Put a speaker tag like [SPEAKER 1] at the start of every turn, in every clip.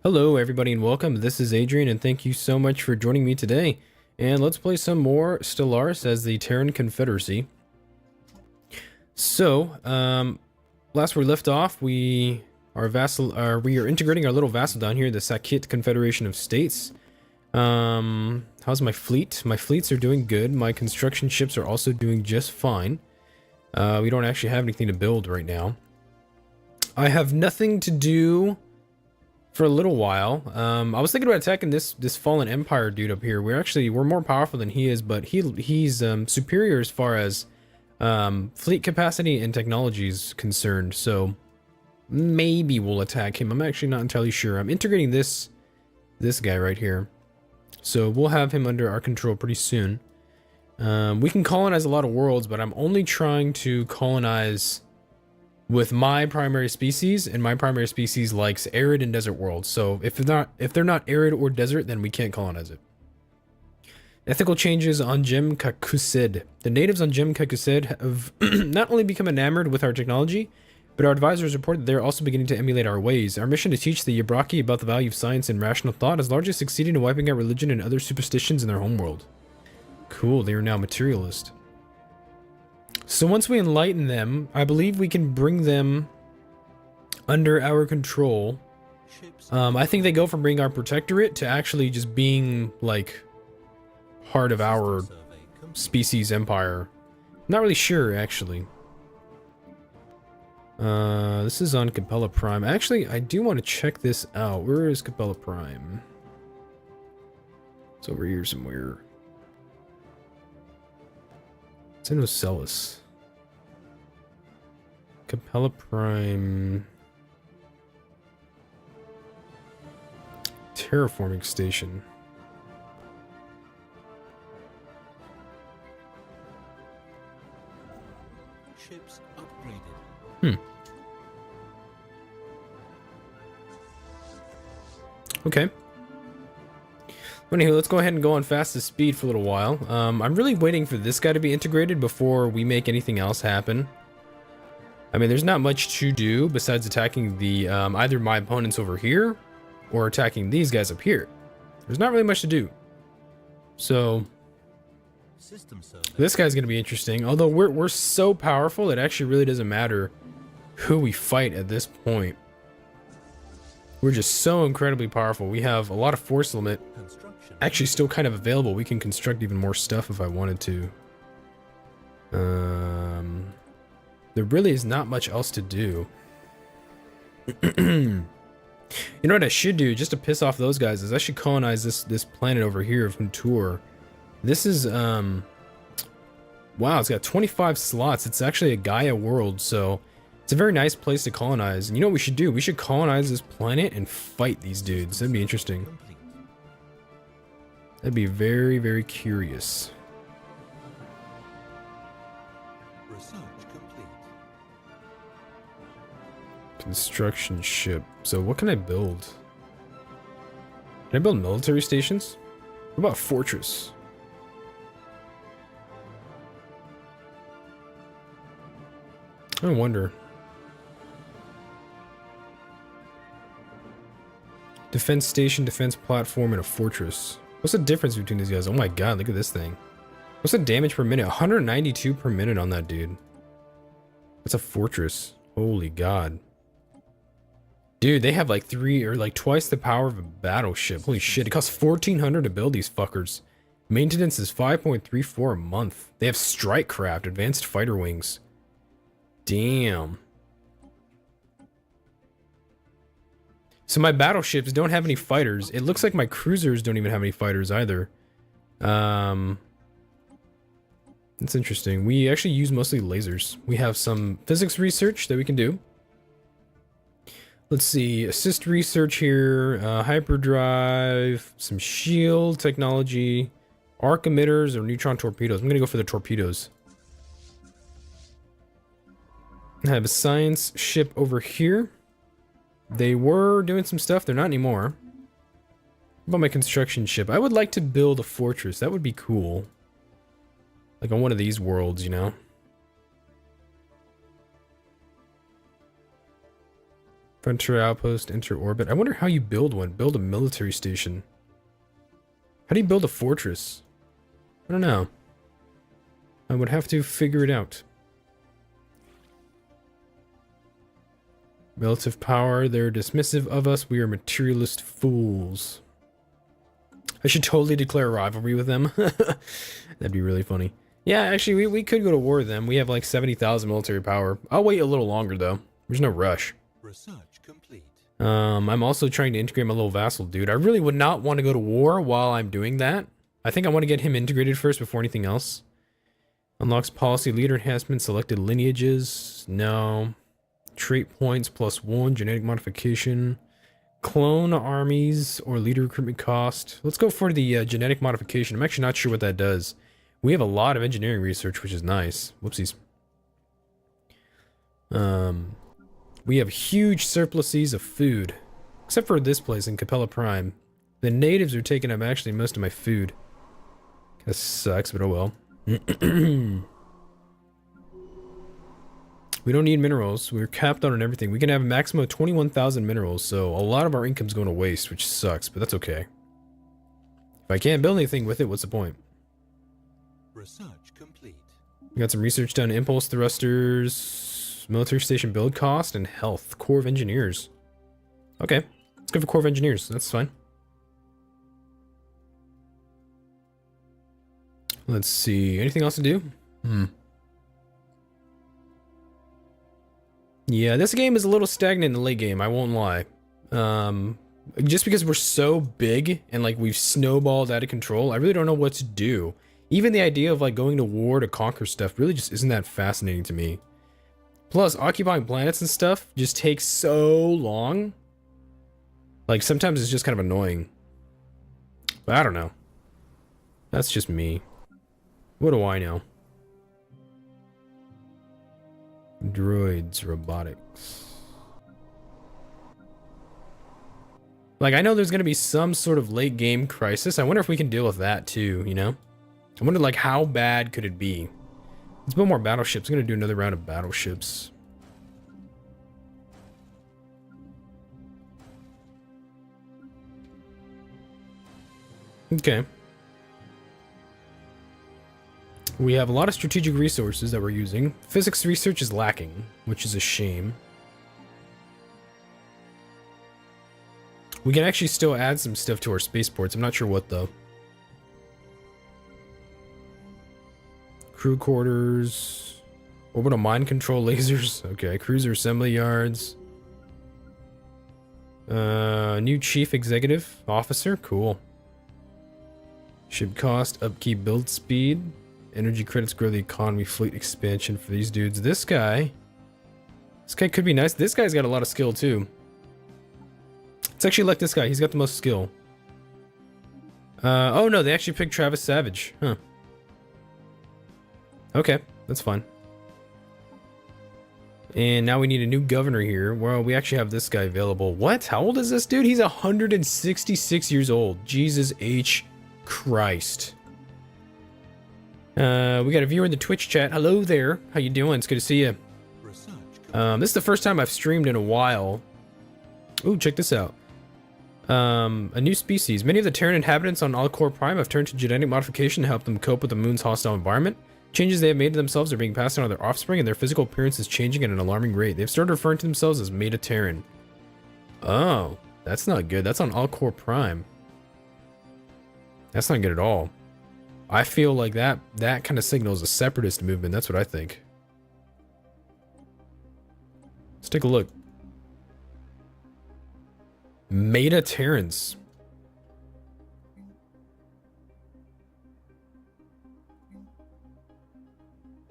[SPEAKER 1] Hello everybody and welcome. This is Adrian and thank you so much for joining me today. And let's play some more Stellaris as the Terran Confederacy. So, last we left off, we are integrating our little vassal down here, the Sakit Confederation of States. How's my fleet? My fleets are doing good. My construction ships are also doing just fine. We don't actually have anything to build right now. I have nothing to do for a little while. I was thinking about attacking this fallen empire dude up here. We're more powerful than he is, but he's superior as far as fleet capacity and technology is concerned. So maybe we'll attack him. I'm actually not entirely sure. I'm integrating this guy right here, so we'll have him under our control pretty soon. We can colonize a lot of worlds, but I'm only trying to colonize with my primary species, and my primary species likes arid and desert worlds. So if they're not arid or desert, then we can't colonize it. Ethical changes on Gem Kakusid. The natives on Gem Kakusid have not only become enamored with our technology, but our advisors report that they're also beginning to emulate our ways. Our mission to teach the Yabraki about the value of science and rational thought has largely succeeded in wiping out religion and other superstitions in their homeworld. Cool, they are now materialist. So once we enlighten them, I believe we can bring them under our control. I think they go from being our protectorate to actually just being like part of our species empire. Not really sure, actually. This is on Capella Prime. Actually, I do want to check this out. Where is Capella Prime? It's over here somewhere. It's in Ocellus. Capella Prime. Terraforming station.
[SPEAKER 2] Ships upgraded.
[SPEAKER 1] Okay. Anywho, let's go ahead and go on fastest speed for a little while. I'm really waiting for this guy to be integrated before we make anything else happen. I mean, there's not much to do besides attacking the either my opponents over here or attacking these guys up here. There's not really much to do. So this guy's going to be interesting. Although we're so powerful, it actually really doesn't matter who we fight at this point. We're just so incredibly powerful. We have a lot of force limit. Actually still kind of available. We can construct even more stuff if I wanted to. There really is not much else to do. You know what I should do, just to piss off those guys, is I should colonize this planet over here of Huntur. This is wow, it's got 25 slots. It's actually a Gaia world, so it's a very nice place to colonize. And you know what we should do? We should colonize this planet and fight these dudes. That'd be interesting. That'd be very, very curious. Construction ship. So what can I build? Can I build military stations? What about fortress? I wonder. Defense station, defense platform, and a fortress. What's the difference between these guys? Oh my god, look at this thing. What's the damage per minute? 192 per minute on that dude. That's a fortress. Holy god. Dude, they have like twice the power of a battleship. Holy shit, it costs 1,400 to build these fuckers. Maintenance is 5.34 a month. They have strike craft, advanced fighter wings. Damn. So my battleships don't have any fighters. It looks like my cruisers don't even have any fighters either. That's interesting. We actually use mostly lasers. We have some physics research that we can do. Let's see, assist research here, hyperdrive, some shield technology, arc emitters, or neutron torpedoes. I'm gonna go for the torpedoes. I have a science ship over here. They were doing some stuff, they're not anymore. What about my construction ship? I would like to build a fortress, that would be cool. Like on one of these worlds, you know? Frontier outpost, enter orbit. I wonder how you build one. Build a military station. How do you build a fortress? I don't know. I would have to figure it out. Relative power. They're dismissive of us. We are materialist fools. I should totally declare a rivalry with them. That'd be really funny. Yeah, actually, we could go to war with them. We have like 70,000 military power. I'll wait a little longer, though. There's no rush.
[SPEAKER 2] Research complete.
[SPEAKER 1] I'm also trying to integrate my little vassal dude. I really would not want to go to war while I'm doing that. I think I want to get him integrated first before anything else. Unlocks policy leader enhancement, selected lineages. No. Trait points +1, genetic modification. Clone armies or leader recruitment cost. Let's go for the genetic modification. I'm actually not sure what that does. We have a lot of engineering research, which is nice. Whoopsies. We have huge surpluses of food. Except for this place in Capella Prime. The natives are taking up actually most of my food. Kinda sucks, but oh well. We don't need minerals. We're capped out on everything. We can have a maximum of 21,000 minerals, so a lot of our income's going to waste, which sucks, but that's okay. If I can't build anything with it, what's the point?
[SPEAKER 2] Research complete.
[SPEAKER 1] We got some research done. Impulse thrusters, military station build cost, and health. Corps of Engineers. Okay, let's go for Corps of Engineers. That's fine. Let's see. Anything else to do? Yeah, this game is a little stagnant in the late game, I won't lie. Just because we're so big and like we've snowballed out of control, I really don't know what to do. Even the idea of like going to war to conquer stuff really just isn't that fascinating to me. Plus, occupying planets and stuff just takes so long. Like sometimes it's just kind of annoying. But I don't know. That's just me. What do I know? Droids, robotics. Like, I know there's gonna be some sort of late game crisis. I wonder if we can deal with that too, you know? I wonder, like, how bad could it be? Let's build more battleships. I'm gonna do another round of battleships. Okay. We have a lot of strategic resources that we're using. Physics research is lacking, which is a shame. We can actually still add some stuff to our spaceports. I'm not sure what, though. Crew quarters. Orbital mind control lasers. Okay, cruiser assembly yards. New chief executive officer. Cool. Ship cost, upkeep, build speed. Energy credits grow the economy, fleet expansion for these dudes. This guy could be nice. This guy's got a lot of skill too. It's actually like this guy. He's got the most skill. Oh no, they actually picked Travis Savage. Huh. Okay, that's fine. And now we need a new governor here. Well, we actually have this guy available. What? How old is this dude? He's 166 years old. Jesus H. Christ. We got a viewer in the Twitch chat. Hello there. How you doing? It's good to see you. This is the first time I've streamed in a while. Ooh, check this out. A new species. Many of the Terran inhabitants on Alcor Prime have turned to genetic modification to help them cope with the moon's hostile environment. Changes they have made to themselves are being passed on to their offspring, and their physical appearance is changing at an alarming rate. They've started referring to themselves as Meta Terran. Oh, that's not good. That's on Alcor Prime. That's not good at all. I feel like that kind of signals a separatist movement. That's what I think. Let's take a look. Meta Terrans.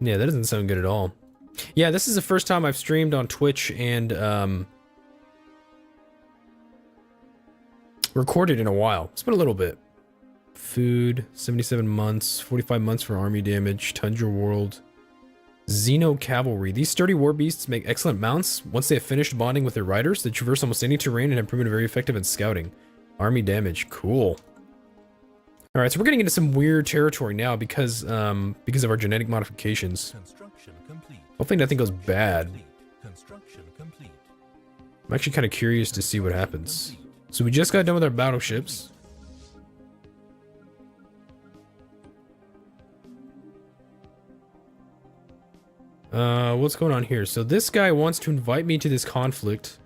[SPEAKER 1] Yeah, that doesn't sound good at all. Yeah, this is the first time I've streamed on Twitch and recorded in a while. It's been a little bit. Food, 77 months, 45 months for army damage, Tundra World, Xeno Cavalry. These sturdy war beasts make excellent mounts. Once they have finished bonding with their riders, they traverse almost any terrain and have proven very effective in scouting. Army damage, cool. Alright, so we're getting into some weird territory now because of our genetic modifications.
[SPEAKER 2] Construction complete.
[SPEAKER 1] Hopefully nothing goes bad.
[SPEAKER 2] Construction complete.
[SPEAKER 1] I'm actually kind of curious to see what happens. So we just got done with our battleships. What's going on here? So this guy wants to invite me to this conflict.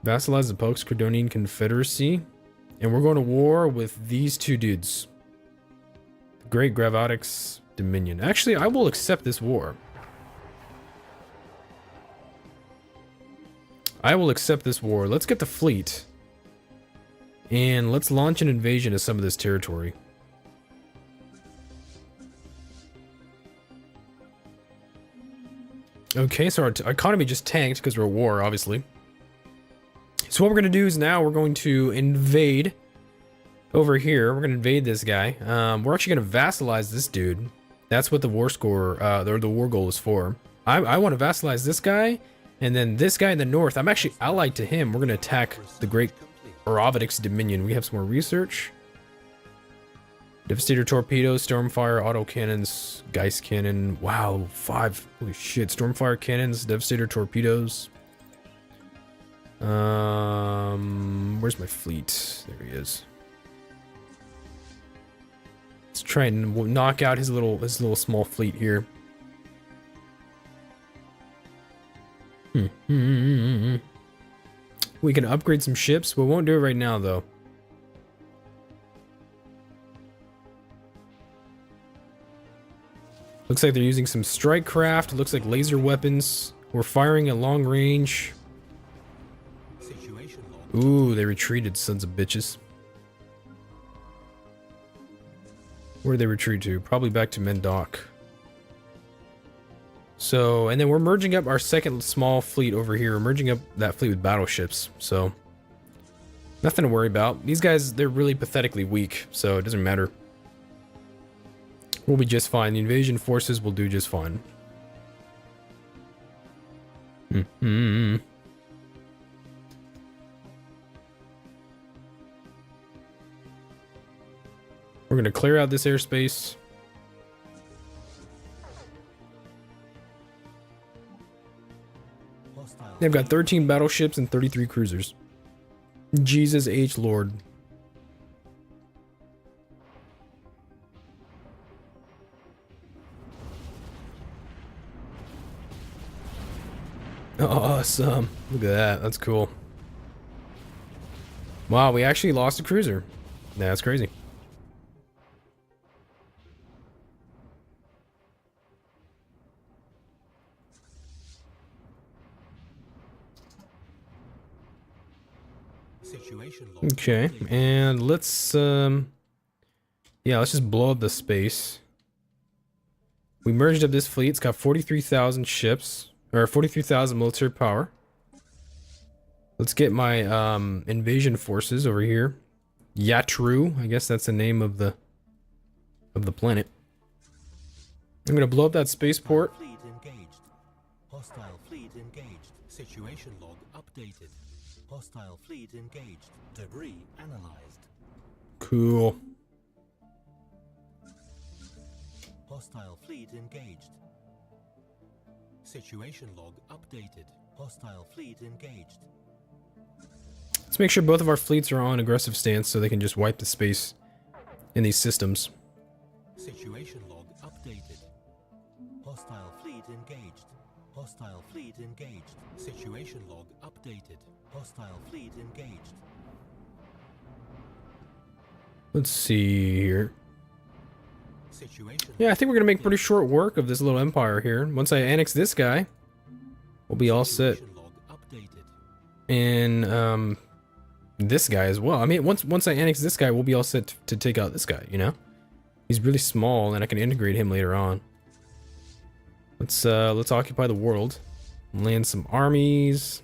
[SPEAKER 1] Vassalize the Plutocratic Confederacy. And we're going to war with these two dudes. The Great Gravatics Dominion. Actually, I will accept this war. I will accept this war. Let's get the fleet. And let's launch an invasion of some of this territory. Okay, so our economy just tanked because we're at war, obviously. So what we're going to do is now we're going to invade over here. We're going to invade this guy. We're actually going to vassalize this dude. That's what the war score, or the war goal is for. I want to vassalize this guy, and then this guy in the north. I'm actually allied to him. We're going to attack the Great Gravatics Dominion. We have some more research. Devastator torpedoes, Stormfire autocannons, Geist cannon. Wow, 5. Holy shit. Stormfire cannons, Devastator torpedoes. Where's my fleet? There he is. Let's try and knock out his little small fleet here. We can upgrade some ships. We won't do it right now, though. Looks like they're using some strike craft. Looks like laser weapons. We're firing at long range. Ooh, they retreated, sons of bitches. Where did they retreat to? Probably back to Mendoc. So, and then we're merging up our second small fleet over here. We're merging up that fleet with battleships. So, nothing to worry about. These guys, they're really pathetically weak, so it doesn't matter. We'll be just fine. The invasion forces will do just fine. We're going to clear out this airspace. They've got 13 battleships and 33 cruisers. Jesus H. Lord. Awesome. Look at that. That's cool. Wow, we actually lost a cruiser. That's crazy. Okay, and let's yeah, let's just blow up the space. We merged up this fleet. It's got 43,000 ships, or 43,000 military power. Let's get my invasion forces over here. Yatru, I guess that's the name of the planet. I'm gonna blow up that spaceport.
[SPEAKER 2] Fleet engaged. Hostile fleet engaged. Situation log updated. Hostile fleet engaged. Debris analyzed.
[SPEAKER 1] Cool.
[SPEAKER 2] Hostile fleet engaged. Situation log updated. Hostile fleet engaged.
[SPEAKER 1] Let's make sure both of our fleets are on aggressive stance so they can just wipe the space in these systems.
[SPEAKER 2] Situation log updated. Hostile fleet engaged. Hostile fleet engaged. Situation log updated. Hostile fleet engaged.
[SPEAKER 1] Let's see here.
[SPEAKER 2] Situation.
[SPEAKER 1] Yeah, I think we're gonna make pretty short work of this little empire here. Once I annex this guy, we'll be all set.
[SPEAKER 2] Situation log updated.
[SPEAKER 1] And this guy as well. I mean, once I annex this guy, we'll be all set to take out this guy, you know? He's really small and I can integrate him later on. Let's occupy the world. Land some armies.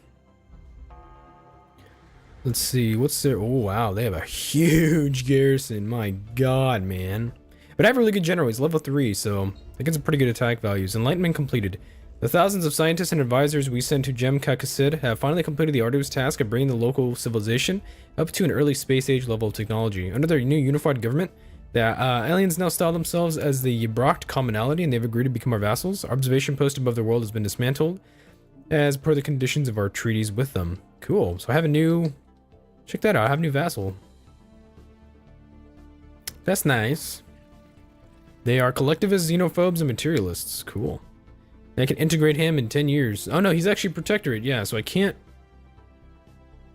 [SPEAKER 1] Let's see, what's their... Oh, wow, they have a huge garrison. My god, man. But I have a really good general. He's level 3, so that gets some pretty good attack values. Enlightenment completed. The thousands of scientists and advisors we sent to Gem Kakassid have finally completed the arduous task of bringing the local civilization up to an early space age level of technology. Under their new unified government, The aliens now style themselves as the Ybracht Commonality, and they've agreed to become our vassals. Our observation post above their world has been dismantled, as per the conditions of our treaties with them. Cool. So I have a new... Check that out. I have a new vassal. That's nice. They are collectivists, xenophobes, and materialists. Cool. I can integrate him in 10 years. Oh no, he's actually protectorate. Yeah, so I can't...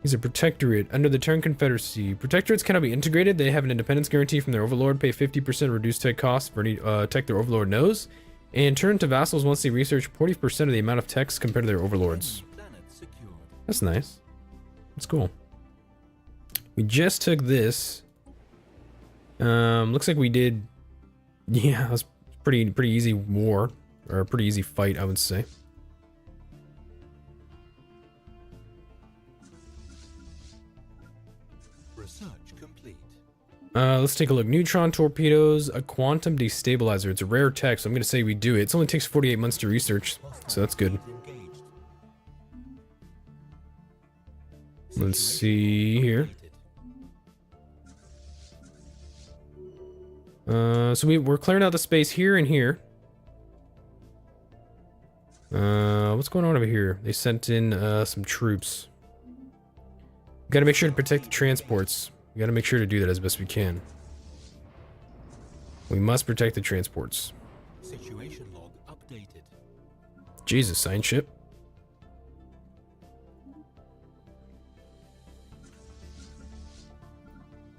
[SPEAKER 1] He's a protectorate under the Terran Confederacy. Protectorates cannot be integrated. They have an independence guarantee from their overlord, pay 50% reduced tech costs for any tech their overlord knows, and turn to vassals once they research 40% of the amount of techs compared to their overlords. That's nice. That's cool. We just took this. Looks like we did... Yeah, it was pretty easy war. Or a pretty easy fight, I would say.
[SPEAKER 2] Research complete.
[SPEAKER 1] Let's take a look. Neutron torpedoes, a quantum destabilizer. It's a rare tech, so I'm going to say we do it. It only takes 48 months to research, so that's good. Let's see here. So we're clearing out the space here and here. What's going on over here? They sent in some troops. We gotta make sure to protect the transports. We gotta make sure to do that as best we can. We must protect the transports.
[SPEAKER 2] Situation log updated.
[SPEAKER 1] Jesus, science ship.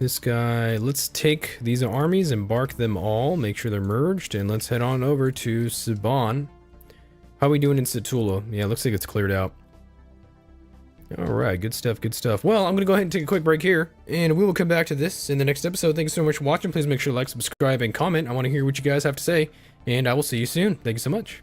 [SPEAKER 1] This guy, let's take these armies, embark them all, make sure they're merged, and let's head on over to Saban. How are we doing in Satula? Yeah, looks like it's cleared out. Alright, good stuff, good stuff. Well, I'm going to go ahead and take a quick break here, and we will come back to this in the next episode. Thank you so much for watching. Please make sure to like, subscribe, and comment. I want to hear what you guys have to say, and I will see you soon. Thank you so much.